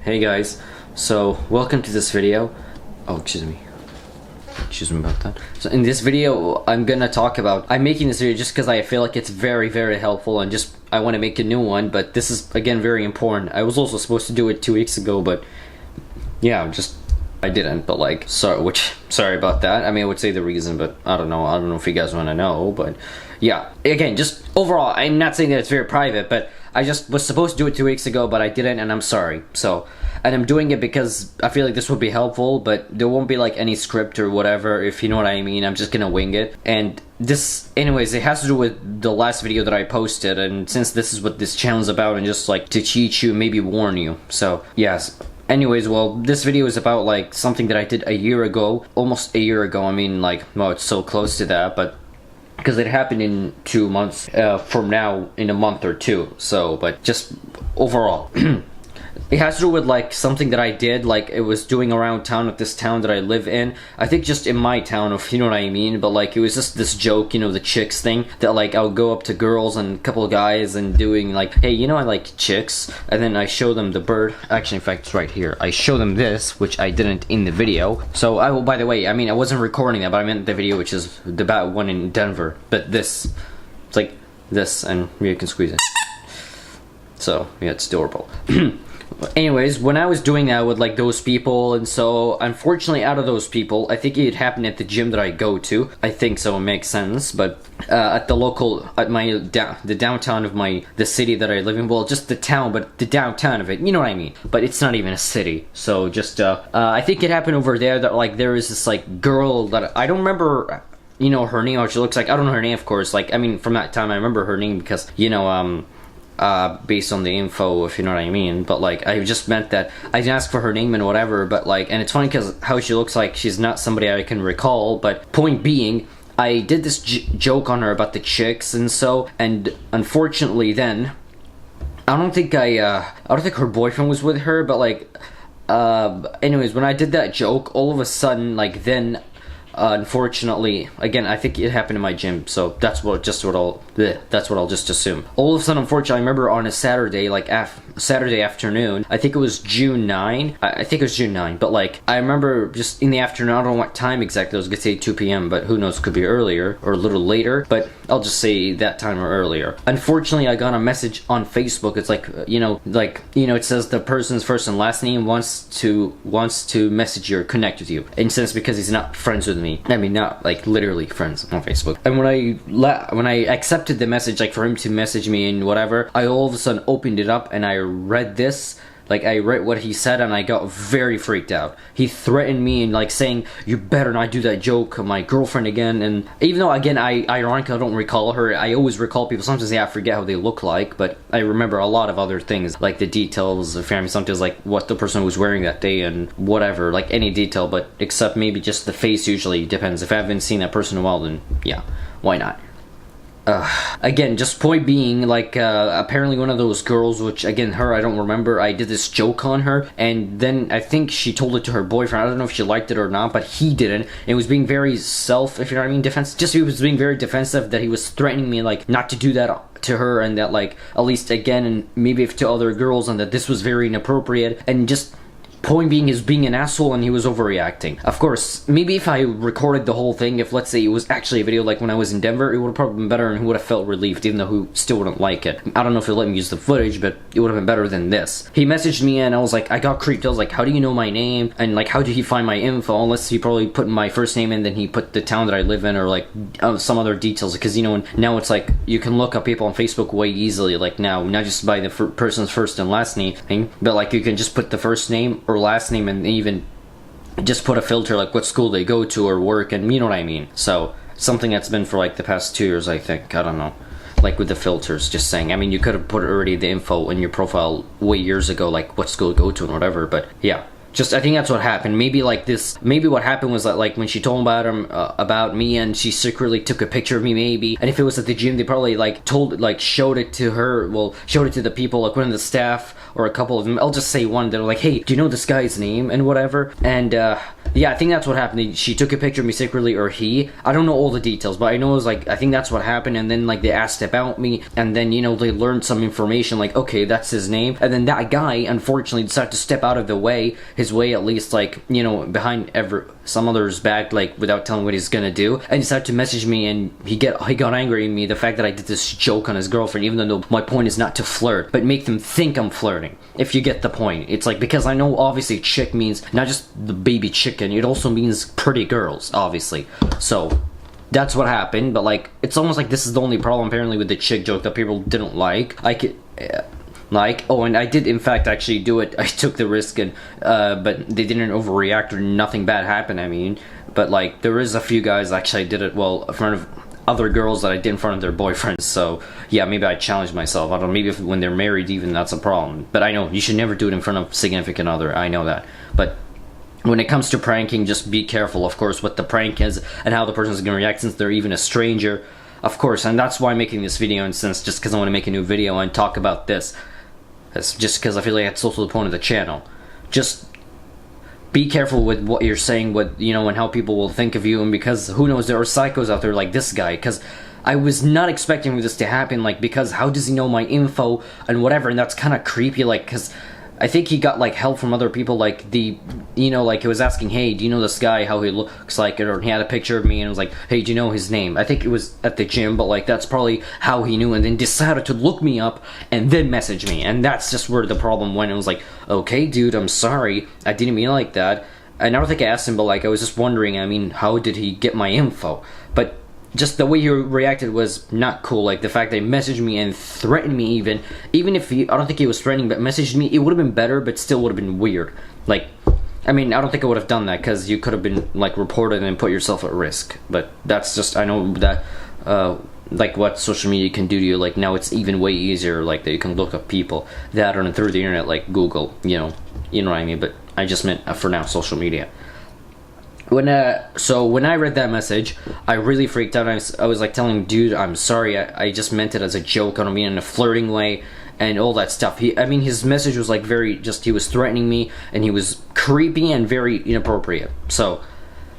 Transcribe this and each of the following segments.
Hey guys, so welcome to this video. Oh, excuse me about that. So in this video, I'm making this video just because I feel like it's very helpful, and just I want to make a new one, but this is again very important. I was also supposed to do it 2 weeks ago, but yeah, I didn't, but like, sorry about that. I mean, I would say the reason, but I don't know if you guys want to know, but yeah. Again, just overall, I'm not saying that it's very private, but I just was supposed to do it 2 weeks ago, but I didn't, and I'm sorry. So, and I'm doing it because I feel like this would be helpful, but there won't be like any script or whatever, if you know what I mean. I'm just gonna wing it. And this, anyways, it has to do with the last video that I posted, and since this is what this channel's about, and just like to teach you, maybe warn you. So, yes. Anyways, well, this video is about like something that I did a year ago, almost a year ago. I mean, like, well, it's so close to that, but because it happened in 2 months from now, in a month or two. So, but just overall. It has to do with like something that I did, like it was doing around town at this town that I live in. I think just in my town, if you know what I mean, but like it was just this joke, you know, the chicks thing, that like I would go up to girls and a couple of guys and doing like, hey, you know, I like chicks, and then I show them the bird. Actually, in fact, it's right here. I show them this, which I didn't in the video. So I will, by the way, I mean, I wasn't recording that, but I meant the video, which is the bat one in Denver. But this, it's like this, and you can squeeze it. So yeah, it's adorable. Anyways, when I was doing that with like those people, and so unfortunately out of those people, I think it happened at the gym that I go to. I think so, it makes sense. But at the local, at my the downtown of the city that I live in, well, just the town, but the downtown of it, you know what I mean. But it's not even a city, so just I think it happened over there that like there is this like girl that I don't remember, you know, her name, how she looks like. I don't know her name, of course. Like, I mean, from that time I remember her name because, you know, based on the info, if you know what I mean. But like, I just meant that I didn't ask for her name and whatever, but like, and it's funny because how she looks like she's not somebody I can recall, but point being, I did this joke on her about the chicks, and so, and unfortunately then, I don't think her boyfriend was with her, but like, anyways, when I did that joke, all of a sudden, like, then, unfortunately, again, I think it happened in my gym, so that's what I'll just assume. All of a sudden, unfortunately, I remember on a Saturday, like Saturday afternoon, I think it was June 9. I think it was June 9, but like, I remember just in the afternoon, I don't know what time exactly, I was gonna say 2 p.m., but who knows, could be earlier, or a little later, but I'll just say that time or earlier. Unfortunately, I got a message on Facebook, it's like, it says the person's first and last name wants to message you or connect with you, and since because he's not friends with me. I mean, not like literally friends on Facebook. And when I accepted the message, like for him to message me and whatever, I all of a sudden opened it up and I read this. Like, I read what he said and I got very freaked out. He threatened me and like saying, you better not do that joke of my girlfriend again. And even though, again, ironically, I don't recall her. I always recall people. Sometimes I forget how they look like, but I remember a lot of other things, like the details of family. Sometimes like what the person was wearing that day and whatever, like any detail, but except maybe just the face usually depends. If I haven't seen that person in a while, then yeah, why not? Again, just point being, like, apparently one of those girls, which, again, her, I don't remember, I did this joke on her, and then I think she told it to her boyfriend. I don't know if she liked it or not, but he didn't, and it was being very if you know what I mean, he was being very defensive, that he was threatening me, like, not to do that to her, and that, like, at least, again, and maybe if to other girls, and that this was very inappropriate, and just point being, is being an asshole, and he was overreacting. Of course, maybe if I recorded the whole thing, if let's say it was actually a video like when I was in Denver, it would have probably been better and he would have felt relieved, even though he still wouldn't like it. I don't know if he'll let me use the footage, but it would have been better than this. He messaged me and I was like, I got creeped. I was like, how do you know my name? And like, how did he find my info? Unless he probably put my first name and then he put the town that I live in, or like some other details, because you know, now it's like you can look up people on Facebook way easily, like now, not just by the person's first and last name, but like you can just put the first name or last name and even just put a filter like what school they go to or work, and you know what I mean. So something that's been for like the past 2 years, I think. I don't know, like with the filters, just saying. I mean, you could have put already the info in your profile way years ago, like what school to go to and whatever, but yeah. Just, I think that's what happened. Maybe like this, maybe what happened was that like when she told about me, and she secretly took a picture of me maybe, and if it was at the gym, they probably like showed it to her, well, showed it to the people, like one of the staff or a couple of them. I'll just say one, they're like, hey, do you know this guy's name and whatever? And yeah, I think that's what happened. She took a picture of me secretly, or I don't know all the details, but I know it was like, I think that's what happened. And then like they asked about me, and then, you know, they learned some information, like, okay, that's his name. And then that guy unfortunately decided to step out of the way, his way at least, like, you know, behind some other's back, like, without telling what he's gonna do, and decided to message me, and he got angry at me, the fact that I did this joke on his girlfriend, even though my point is not to flirt, but make them think I'm flirting, if you get the point. It's like, because I know obviously chick means not just the baby chicken, it also means pretty girls, obviously. So that's what happened. But like, it's almost like this is the only problem apparently with the chick joke that people didn't like. Oh, and I did in fact actually do it. I took the risk, and but they didn't overreact or nothing bad happened, I mean. But like, there is a few guys actually did it, well, in front of other girls that I did in front of their boyfriends. So yeah, maybe I challenged myself. I don't know, maybe when they're married even, that's a problem. But I know you should never do it in front of significant other, I know that. But when it comes to pranking, just be careful, of course, what the prank is and how the person's gonna react, since they're even a stranger, of course. And that's why I'm making this video, and since just because I want to make a new video and talk about this. That's just because I feel like that's also the point of the channel. Just be careful with what you're saying, what, you know, and how people will think of you, and because who knows, there are psychos out there like this guy, because I was not expecting this to happen, like, because how does he know my info and whatever, and that's kind of creepy, like, because I think he got like help from other people, like you know, like he was asking, hey, do you know this guy, how he looks like, or he had a picture of me and was like, hey, do you know his name? I think it was at the gym, but like that's probably how he knew, and then decided to look me up and then message me. And that's just where the problem went. It was like, okay, dude, I'm sorry, I didn't mean like that. I never think I asked him, but like I was just wondering, I mean, how did he get my info? But just the way he reacted was not cool. Like the fact that he messaged me and threatened me, even if I don't think he was threatening, but messaged me, it would have been better, but still would have been weird. Like, I mean, I don't think I would have done that, because you could have been like reported and put yourself at risk. But that's just, I know that like what social media can do to you. Like now it's even way easier, like that you can look up people that are through the internet, like Google, you know what I mean. But I just meant for now social media. So when I read that message, I really freaked out. I was like telling him, dude, I'm sorry, I just meant it as a joke, I don't mean in a flirting way, and all that stuff. I mean, his message was like he was threatening me, and he was creepy and very inappropriate. So,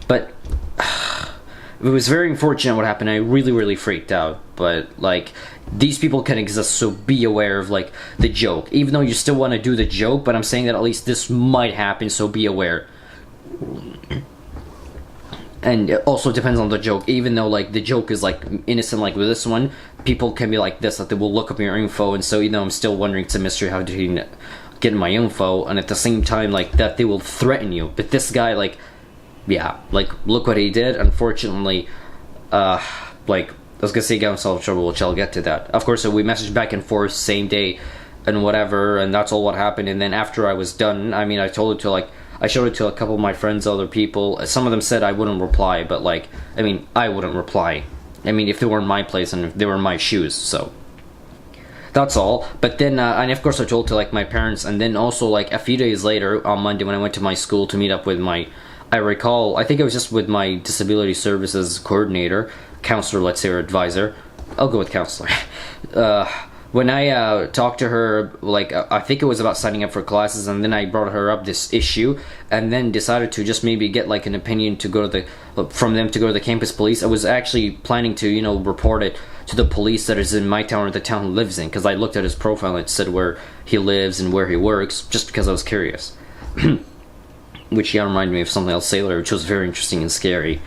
but it was very unfortunate what happened. I really, really freaked out. But like, these people can exist, so be aware of like the joke, even though you still want to do the joke. But I'm saying that at least this might happen, so be aware. And it also depends on the joke. Even though like the joke is like innocent, like with this one, people can be like this, that they will look up your info, and so, you know, I'm still wondering, it's a mystery, how did he get my info? And at the same time, like, that they will threaten you. But this guy, like, yeah, like, look what he did. Unfortunately, like, I was gonna say he got himself in trouble, which I'll get to that. Of course, so we messaged back and forth same day and whatever, and that's all what happened. And then after I was done, I mean, I showed it to a couple of my friends, other people. Some of them said I wouldn't reply, but like, I mean, I wouldn't reply. I mean, if they were in my place and if they were in my shoes, so that's all. But then, and of course I told to like my parents, and then also like a few days later on Monday when I went to my school to meet up with I think it was just with my disability services coordinator, counselor, let's say, or advisor. I'll go with counselor. When I talked to her, like, I think it was about signing up for classes, and then I brought her up this issue, and then decided to just maybe get like an opinion to go to from them to go to the campus police. I was actually planning to, you know, report it to the police that is in my town, or the town he lives in, because I looked at his profile and it said where he lives and where he works, just because I was curious. Which, yeah, reminded me of something I'll say later, which was very interesting and scary.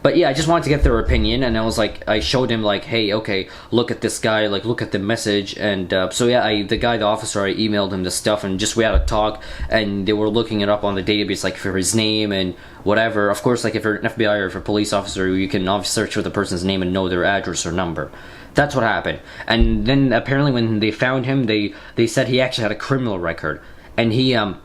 But yeah, I just wanted to get their opinion, and I was like, I showed him like, hey, okay, look at this guy, like, look at the message. And so yeah, the officer, I emailed him the stuff, and just we had a talk, and they were looking it up on the database, like, for his name and whatever. Of course, like, if you're an FBI or if you're a police officer, you can obviously search for the person's name and know their address or number. That's what happened. And then apparently when they found him, they said he actually had a criminal record, and and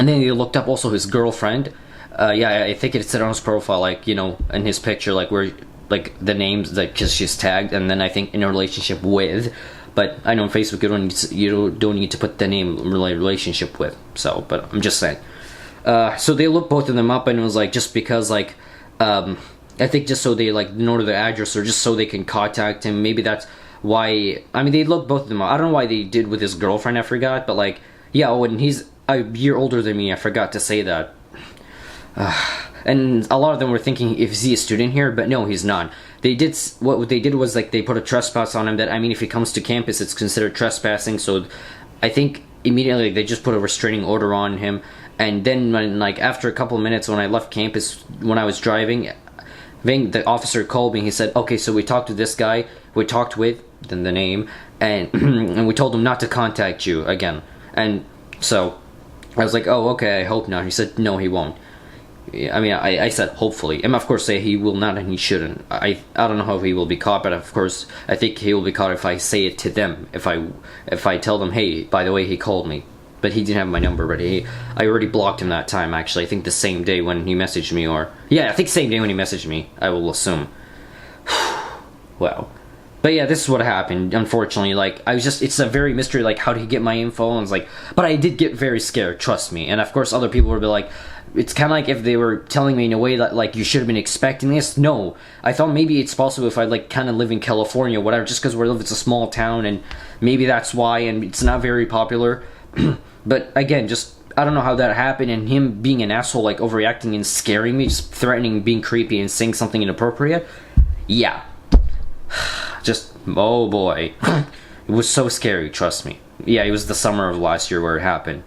then they looked up also his girlfriend. Yeah, I think it said on his profile, like, you know, in his picture, like, where, like, the names, like, because she's tagged, and then I think in a relationship with. But I know on Facebook you don't need to put the name relationship with. So, but I'm just saying. So they looked both of them up, and it was like, just because, like, I think just so they, like, know their address, or just so they can contact him. Maybe that's why. I mean, they looked both of them up. I don't know why they did with his girlfriend, I forgot, but like, yeah, when he's a year older than me, I forgot to say that. And a lot of them were thinking, if is he a student here? But no, he's not. What they did was like they put a trespass on him. That, I mean, if he comes to campus, it's considered trespassing. So I think immediately they just put a restraining order on him. And then when, like, after a couple of minutes when I left campus, when I was driving, I think the officer called me. He said, okay, so we talked to this guy. We talked with the name, and and we told him not to contact you again. And so I was like, oh, okay, I hope not. He said, no, he won't. I mean, I said hopefully, and of course say he will not and he shouldn't. I don't know how he will be caught, but of course I think he will be caught if I say it to them. If I tell them, hey, by the way, he called me, but he didn't have my number. But I already blocked him that time. Actually, I think the same day when he messaged me, or yeah, I think same day when he messaged me. I will assume. Wow. But yeah, this is what happened, unfortunately. Like, it's a very mystery, like, how did he get my info? And it's like, but I did get very scared, trust me. And of course, other people would be like, it's kind of like if they were telling me in a way that, like, you should have been expecting this. No, I thought maybe it's possible if I, like, kind of live in California, whatever, just because it's a small town, and maybe that's why, and it's not very popular. But again, just, I don't know how that happened, and him being an asshole, like, overreacting and scaring me, just threatening, being creepy, and saying something inappropriate. Yeah. Just, oh boy. It was so scary, trust me. Yeah, it was the summer of last year where it happened.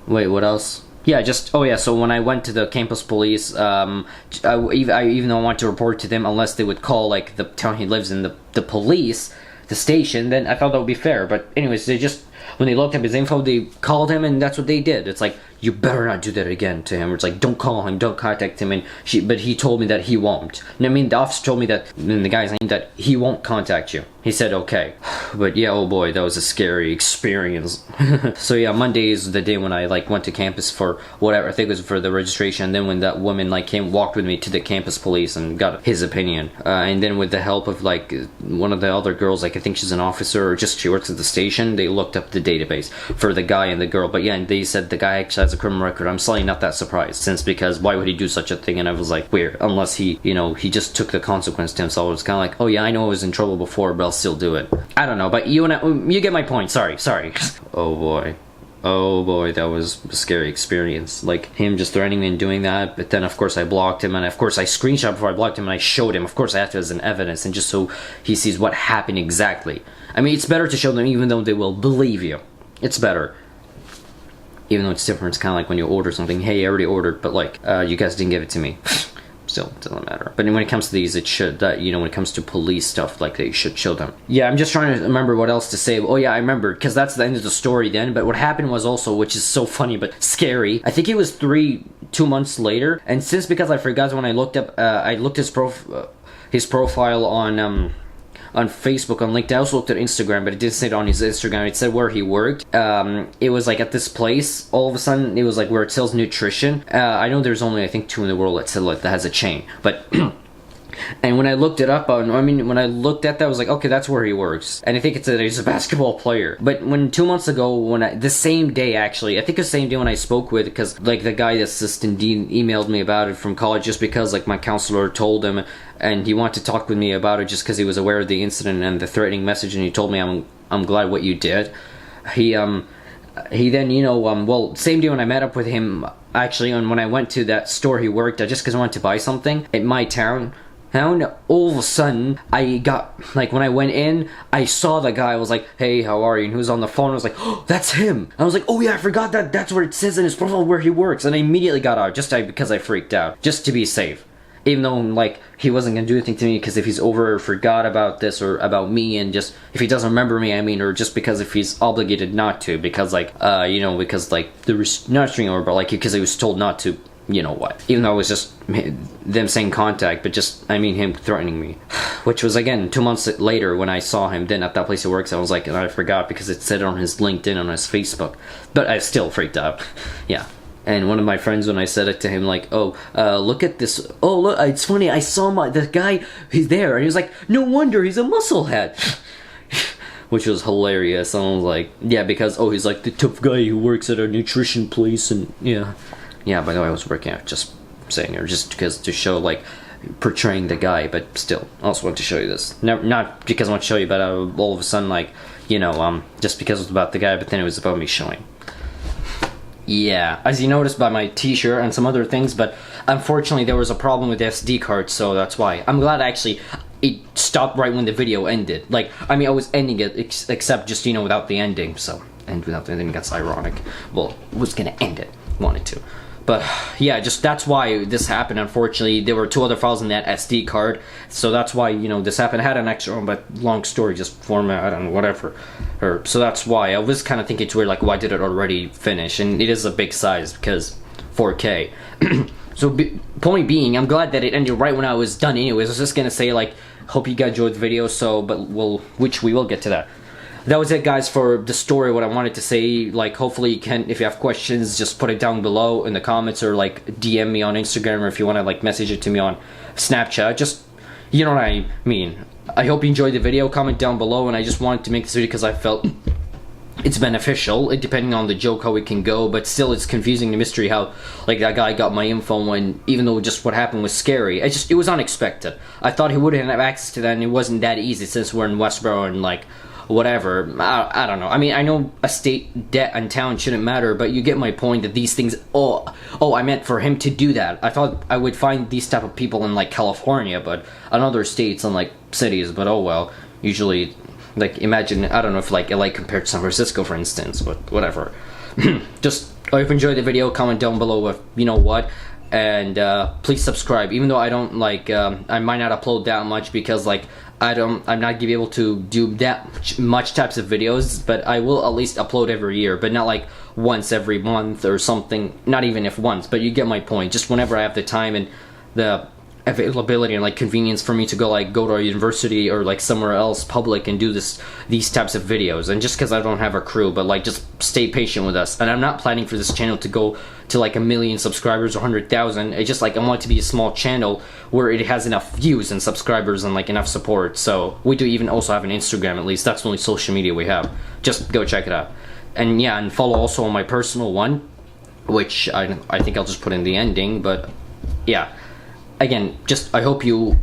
Wait, what else? Yeah, so when I went to the campus police, even though I wanted to report to them, unless they would call, like, the town he lives in, the police, the station, then I thought that would be fair. But anyways, when they looked up his info, they called him, and that's what they did. It's like, you better not do that again to him. It's like, don't call him, don't contact him. But he told me that he won't. And I mean, the officer told me that, and the guy's name, that he won't contact you. He said, okay. But yeah, oh boy, that was a scary experience. So yeah, Monday is the day when I, like, went to campus for whatever, I think it was for the registration. And then when that woman, like, walked with me to the campus police and got his opinion. And then with the help of, like, one of the other girls, like, I think she's an officer, or just she works at the station, they looked up the database for the guy and the girl. But yeah, and they said the guy actually has a criminal record. I'm slightly not that surprised, because why would he do such a thing? And I was like, weird, unless he just took the consequence to himself. It was kind of like, oh yeah, I know I was in trouble before, but I'll still do it. I don't know, but you get my point. Sorry. Oh boy, that was a scary experience. Like, him just threatening me and doing that. But then of course I blocked him, and of course I screenshot before I blocked him, and I showed him. Of course I have to as an evidence, and just so he sees what happened exactly. I mean, it's better to show them even though they will believe you. It's better. Even though it's different, it's kind of like when you order something. Hey, I already ordered, but, like, you guys didn't give it to me. Still, it doesn't matter. But when it comes to these, it should, when it comes to police stuff, like, they should show them. Yeah, I'm just trying to remember what else to say. Oh yeah, I remember, because that's the end of the story then. But what happened was also, which is so funny but scary, I think it was 2 months later, and because I forgot, when I looked up, I looked his profile on Facebook, on LinkedIn. I also looked at Instagram, but it didn't say it on his Instagram. It said where he worked. It was like at this place. All of a sudden, it was like where it sells nutrition. I know there's only, I think, 2 in the world that has a chain. But and when I looked it up, when I looked at that, I was like, okay, that's where he works. And I think he's a basketball player. But when 2 months ago, the same day actually, I think the same day when I spoke with, because like the guy, the assistant dean, emailed me about it from college, just because like my counselor told him, and he wanted to talk with me about it just because he was aware of the incident and the threatening message, and he told me, I'm glad what you did. He then, well, same day when I met up with him, actually, and when I went to that store he worked at, just because I wanted to buy something at my town, all of a sudden, I got, like, when I went in, I saw the guy. I was like, hey, how are you? And he was on the phone. I was like, oh, that's him. I was like, oh yeah, I forgot that's where it says in his profile where he works. And I immediately got out, because I freaked out, just to be safe. Even though, like, he wasn't gonna do anything to me, because if he's forgot about this, or about me, and just, if he doesn't remember me, or just because if he's obligated not to, because, like, because, like, not string over, but, like, because he was told not to, you know what. Even though it was just them saying contact, but just, him threatening me. Which was, again, 2 months later when I saw him then at that place he works. I was like, and I forgot because it said on his LinkedIn, on his Facebook. But I still freaked out. Yeah. And one of my friends, when I said it to him, like, oh, look at this. Oh, look, it's funny. I saw the guy, he's there. And he was like, no wonder, he's a musclehead. Which was hilarious. And I was like, yeah, because, he's like the tough guy who works at a nutrition place. And yeah. Yeah, by the way, I was working out, just saying, or just because to show, like, portraying the guy, but still, I also want to show you this. Not because I want to show you, but all of a sudden, like, just because it was about the guy, but then it was about me showing. Yeah, as you noticed by my t-shirt and some other things, but unfortunately there was a problem with the SD card, so that's why. I'm glad actually it stopped right when the video ended. Like, I mean, I was ending it, except just, you know, without the ending, so. And without the ending, that's ironic. Well, was gonna end it, wanted to. But, yeah, just that's why this happened, unfortunately. There were 2 other files in that SD card, so that's why, you know, this happened. I had an extra one, but long story, just format, I don't know, whatever. So that's why. I was kind of thinking to where, like, why did it already finish? And it is a big size, because 4K. So, point being, I'm glad that it ended right when I was done anyways. I was just gonna say, like, hope you guys enjoyed the video, so, but which we will get to that. That was it, guys, for the story, what I wanted to say. Like, hopefully you can, if you have questions, just put it down below in the comments, or like DM me on Instagram, or if you want to like message it to me on Snapchat. Just, you know what I mean. I hope you enjoyed the video. Comment down below, and I just wanted to make this video because I felt it's beneficial, depending on the joke how it can go, but still it's confusing the mystery how like that guy got my info when, even though just what happened was scary, it was unexpected. I thought he wouldn't have access to that, and it wasn't that easy since we're in Westboro and like whatever. I don't know. I mean, I know a state, debt, and town shouldn't matter, but you get my point that these things. Oh, I meant for him to do that. I thought I would find these type of people in like California, but in other states and like cities. But oh well. Usually, like, imagine, I don't know if like LA compared to San Francisco, for instance, but whatever. Just, I hope you enjoyed the video. Comment down below with you know what. And please subscribe, even though I don't like I might not upload that much because like I'm not gonna be able to do that much types of videos, but I will at least upload every year, but not like once every month or something. Not even if once, but you get my point. Just whenever I have the time and the availability and like convenience for me to go to a university or like somewhere else public and do these types of videos. And just because I don't have a crew, but like just stay patient with us. And I'm not planning for this channel to go to like 1 million subscribers or 100,000. It's just like I want it to be a small channel where it has enough views and subscribers and like enough support. So we do even also have an Instagram, at least that's the only social media we have. Just go check it out. And yeah, and follow also on my personal one, which I think I'll just put in the ending. But yeah, again, just I hope you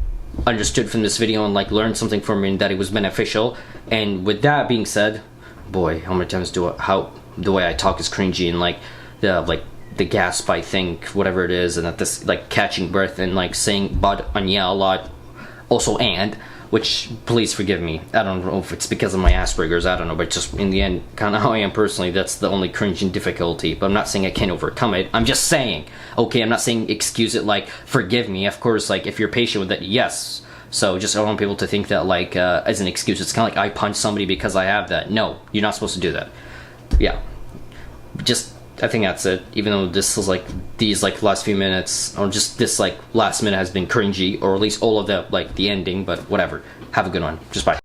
understood from this video and like learned something from me and that it was beneficial. And with that being said, boy, how many times how the way I talk is cringy, and like the gasp, I think, whatever it is, and that this like catching breath and like saying but and yeah a lot, also and, which please forgive me. I don't know if it's because of my Asperger's, I don't know, but just in the end, kind of how I am personally, that's the only cringing difficulty. But I'm not saying I can't overcome it. I'm just saying, okay, I'm not saying excuse it, like forgive me. Of course, like if you're patient with it, yes. So just I don't want people to think that like as an excuse, it's kind of like I punched somebody because I have that. No, you're not supposed to do that. Yeah, just I think that's it. Even though this is like these like last few minutes, or just this like last minute has been cringy, or at least all of the like the ending, but whatever. Have a good one. Just bye.